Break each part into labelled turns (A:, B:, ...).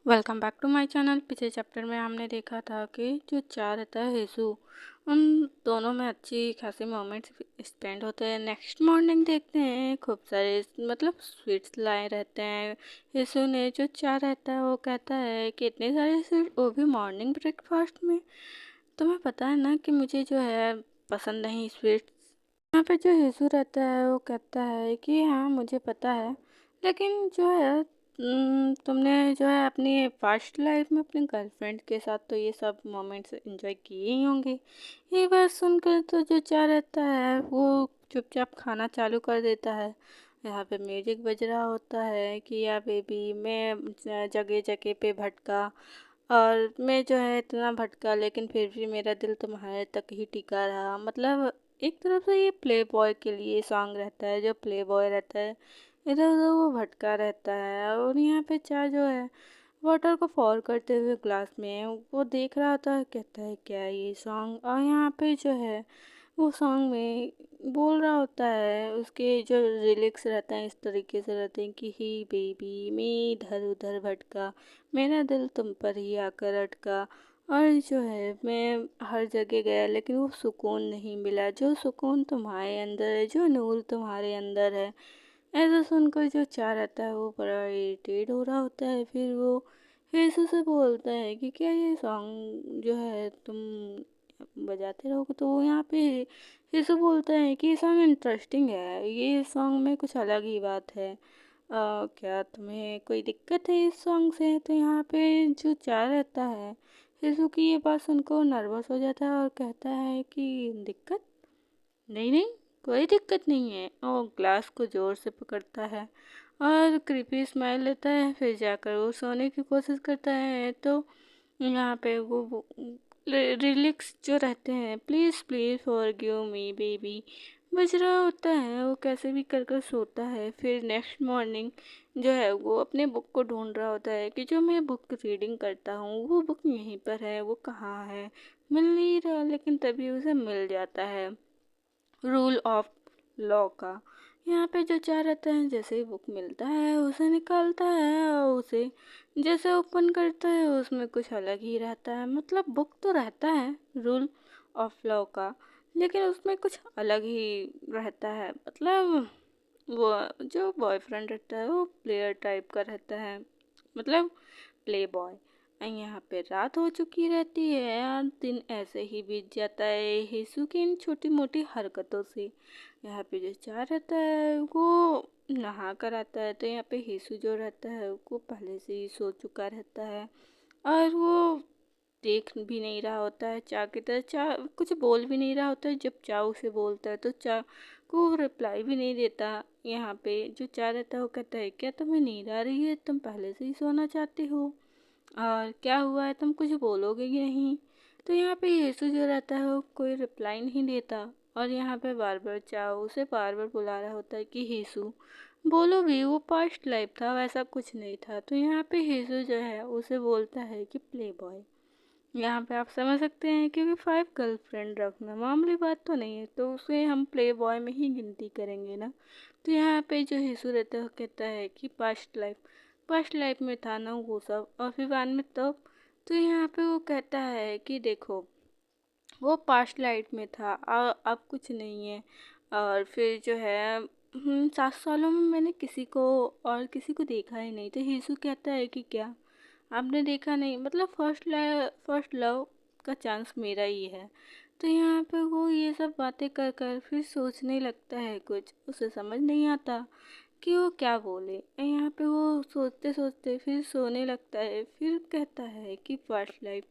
A: Welcome back to my channel. पिछले chapter में हमने देखा था कि जो चार रहता है हेसू, उन दोनों में अच्छी खासी मोमेंट्स स्पेंड होते हैं। नेक्स्ट मॉर्निंग देखते हैं खूब सारे स्वीट्स लाए रहते हैं। हेसू ने जो चार रहता है वो कहता है कि इतने सारे स्वीट, वो भी मॉर्निंग ब्रेकफास्ट में। तुम्हें पता है ना कि मुझे जो है पसंद नहीं स्वीट्स। यहाँ पे जो हेसू रहता है वो कहता है कि हाँ मुझे पता है, लेकिन जो है तुमने जो है अपनी पास्ट लाइफ में अपने गर्लफ्रेंड के साथ तो ये सब मोमेंट्स एंजॉय किए ही होंगे। ये बात सुनकर तो जो चाह रहता है वो चुपचाप खाना चालू कर देता है। यहाँ पे म्यूजिक बज रहा होता है कि या बेबी मैं जगह जगह पे भटका, और मैं जो है इतना भटका लेकिन फिर भी मेरा दिल तुम्हारे तक ही टिका रहा। मतलब एक तरफ से ये प्ले बॉय के लिए सॉन्ग रहता है, जो प्ले बॉय रहता है इधर उधर वो भटका रहता है, और यहाँ पे चाय जो है वाटर को फॉर करते हुए ग्लास में वो देख रहा था। कहता है क्या ये सॉन्ग, और यहाँ पे जो है वो सॉन्ग में बोल रहा होता है, उसके जो लिरिक्स रहते हैं इस तरीके से रहते हैं कि ही बेबी मैं इधर उधर भटका, मेरा दिल तुम पर ही आकर अटका, और जो है मैं हर जगह गया लेकिन वो सुकून नहीं मिला, जो सुकून तुम्हारे अंदर है, जो नूर तुम्हारे अंदर है। ऐसा सुनकर जो चाह रहता है वो बड़ा इरिटेट हो रहा होता है। फिर वो यीशु से बोलता है कि क्या ये सॉन्ग जो है तुम बजाते रहोगे। तो वो यहाँ पे यीशु बोलता है कि ये सॉन्ग इंटरेस्टिंग है, ये सॉन्ग में कुछ अलग ही बात है। क्या तुम्हें कोई दिक्कत है इस सॉन्ग से। तो यहाँ पे जो चाह रहता है यीशु की ये बात सुनकर नर्वस हो जाता है और कहता है कि दिक्कत नहीं नहीं, कोई दिक्कत नहीं है। वो ग्लास को ज़ोर से पकड़ता है और क्रीपी स्माइल लेता है। फिर जाकर वो सोने की कोशिश करता है। तो यहाँ पे वो रिलिक्स जो रहते हैं, please please forgive me baby, बज रहा होता है। वो कैसे भी कर कर सोता है। फिर नेक्स्ट मॉर्निंग जो है वो अपने बुक को ढूंढ रहा होता है कि जो मैं बुक रीडिंग करता हूँ वो बुक यहीं पर है, वो कहाँ है, मिल नहीं रहा। लेकिन तभी उसे मिल जाता है रूल ऑफ लॉ का। यहाँ पे जो चाह रहता है जैसे ही बुक मिलता है उसे निकालता है और उसे जैसे ओपन करता है उसमें कुछ अलग ही रहता है। मतलब बुक तो रहता है रूल ऑफ लॉ का, लेकिन उसमें कुछ अलग ही रहता है। मतलब वो जो बॉयफ्रेंड रहता है वो प्लेयर टाइप का रहता है, मतलब प्ले बॉय। यहाँ पे रात हो चुकी रहती है और दिन ऐसे ही बीत जाता है हेसू की इन छोटी मोटी हरकतों से। यहाँ पे जो चार रहता है वो नहा कर आता है। तो यहाँ पे हेसू जो रहता है वो पहले से ही सो चुका रहता है और वो देख भी नहीं रहा होता है चा की तरह। चा कुछ बोल भी नहीं रहा होता है। जब चा उसे बोलता है तो चा को रिप्लाई भी नहीं देता। यहाँ पे जो चा रहता है वो कहता है क्या तुम्हें नींद आ रही है, तुम पहले से ही सोना चाहते हो, और क्या हुआ है, तुम कुछ बोलोगे कि नहीं। तो यहाँ पे यीशु जो रहता है वो कोई रिप्लाई नहीं देता, और यहाँ पे बार बार चाहो उसे बार बार बुला रहा होता है कि यीशु बोलो भी, वो पास्ट लाइफ था, वैसा कुछ नहीं था। तो यहाँ पे यीशु जो है उसे बोलता है कि प्ले बॉय। यहाँ पे आप समझ सकते हैं क्योंकि 5 गर्लफ्रेंड रखना मामूली बात तो नहीं है, तो उसे हम प्ले बॉय में ही गिनती करेंगे ना। तो यहाँ पे जो यीशु रहता है वो कहता है कि पास्ट लाइफ में था ना वो सब, और फिर बाद में तो यहाँ पे वो कहता है कि देखो वो पास्ट लाइफ में था, अब कुछ नहीं है। और फिर जो है 7 सालों में मैंने किसी को और किसी को देखा ही नहीं। तो यीशु कहता है कि क्या आपने देखा नहीं, मतलब फर्स्ट लव का चांस मेरा ही है। तो यहाँ पे वो ये सब बातें कर कर फिर सोचने लगता है, कुछ उसे समझ नहीं आता कि वो क्या बोले। यहाँ पे वो सोचते सोचते फिर सोने लगता है। फिर कहता है कि फर्स्ट लाइफ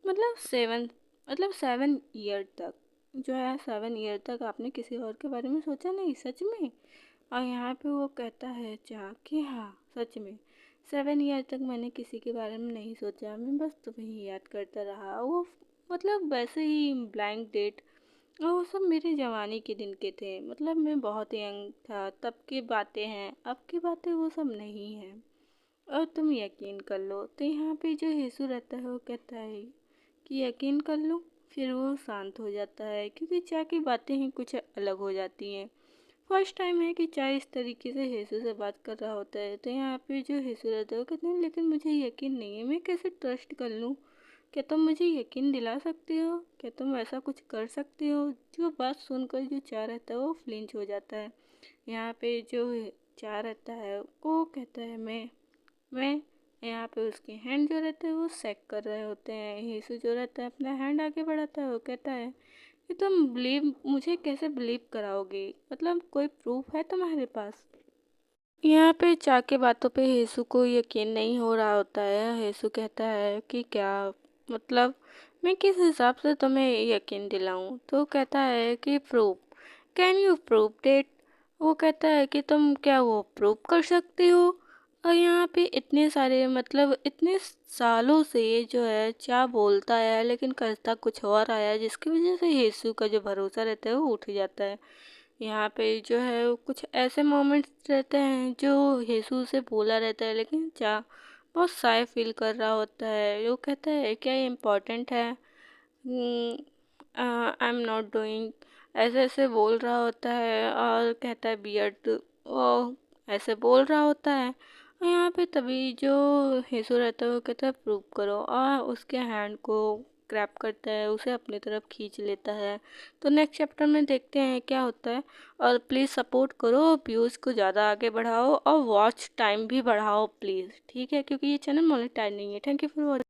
A: मतलब 7 ईयर तक, जो है 7 ईयर तक आपने किसी और के बारे में सोचा नहीं सच में। और यहाँ पे वो कहता है चाह कि हाँ सच में 7 ईयर तक मैंने किसी के बारे में नहीं सोचा, मैं बस तुम्हें ही याद करता रहा। वो मतलब वैसे ही ब्लैंक डेट, और वो सब मेरे जवानी के दिन के थे। मतलब मैं बहुत यंग था तब की बातें हैं, अब की बातें वो सब नहीं है, और तुम यकीन कर लो। तो यहाँ पे जो यीशु रहता है वो कहता है कि यकीन कर लो। फिर वो शांत हो जाता है क्योंकि चाह की बातें ही कुछ अलग हो जाती हैं। फर्स्ट टाइम है कि चाय इस तरीके से हेसू से बात कर रहा होता है। तो यहाँ पे जो हेसू रहता है वो कहते हैं लेकिन मुझे यकीन नहीं है, मैं कैसे ट्रस्ट कर लूँ? क्या तुम मुझे यकीन दिला सकते हो? क्या तुम ऐसा कुछ कर सकते हो? जो बात सुनकर जो चाय रहता है वो फ्लिंच हो जाता है। यहाँ पे जो चाय रहता है वो कहता है मैं यहाँ पे उसके हैंड जो रहते हैं वो सेक कर रहे होते हैं। यीशु जो रहता है अपना हैंड आगे बढ़ाता है, वो कहता है कि तुम बिलीव मुझे कैसे बिलीव कराओगे, मतलब कोई प्रूफ है तुम्हारे पास? यहाँ पे चा के बातों पे यीशु को यकीन नहीं हो रहा होता है। यीशु कहता है कि क्या मतलब मैं किस हिसाब से तुम्हें यकीन दिलाऊं? तो कहता है कि proof, can you prove that? वो कहता है कि तुम क्या वो प्रूव कर सकते हो? और यहाँ पे इतने सारे मतलब इतने सालों से ये जो है चा बोलता है लेकिन करता कुछ और आया, जिसकी वजह से यीशु का जो भरोसा रहता है वो उठ जाता है। यहाँ पे जो है वो कुछ ऐसे मोमेंट्स रहते हैं जो यीशु से बोला रहता है लेकिन चा बहुत शाय फील कर रहा होता है। वो कहता है क्या ये इम्पोर्टेंट है? आई एम नॉट डूइंग, ऐसे ऐसे बोल रहा होता है और कहता है बियर्ड, वो ऐसे बोल रहा होता है। और यहाँ पे तभी जो यीशु रहता है वो कहता है प्रूव करो, और उसके हैंड को ग्रैब करता है, उसे अपनी तरफ खींच लेता है। तो नेक्स्ट चैप्टर में देखते हैं क्या होता है। और प्लीज़ सपोर्ट करो, व्यूज़ को ज़्यादा आगे बढ़ाओ और वॉच टाइम भी बढ़ाओ प्लीज़, ठीक है? क्योंकि ये चैनल मोनेटाइज नहीं है। Thank you for watching.